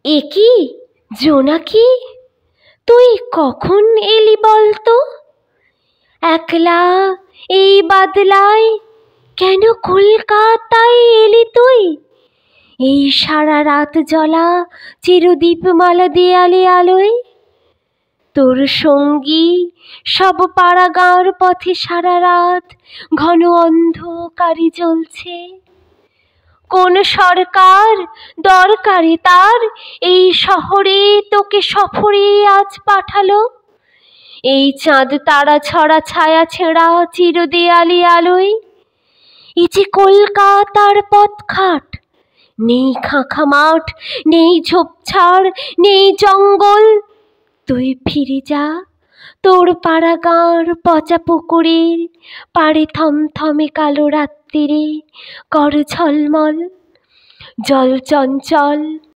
এ কি জোনাকি, তুই কখন এলি বলতো? একলা এই বাদলায় কেন কলকাতায় এলি তুই? এই সারা রাত জ্বলা চিরদীপমালা দেয়ালে আলোয় তোর সঙ্গী সব পাড়াগাঁর পথে সারা রাত ঘন অন্ধকারে জ্বলছে। কোন সরকার দরকারে তার এই শহরে তোকে সফরে আজ পাঠালো? এই চাঁদ তারা ছড়া ছায়া ছেঁড়া চিরদেয়ালি আলোয় এই যে কলকাতার পথঘাট, নেই খাঁখা মাঠ, নেই ঝোপঝাড়, নেই জঙ্গল। তুই ফিরে যা তোর পাড়াগাঁর পচা পুকুরের পাড়ে, থমথমে কালো রাত্রিরে কর ঝলমল জল চঞ্চল।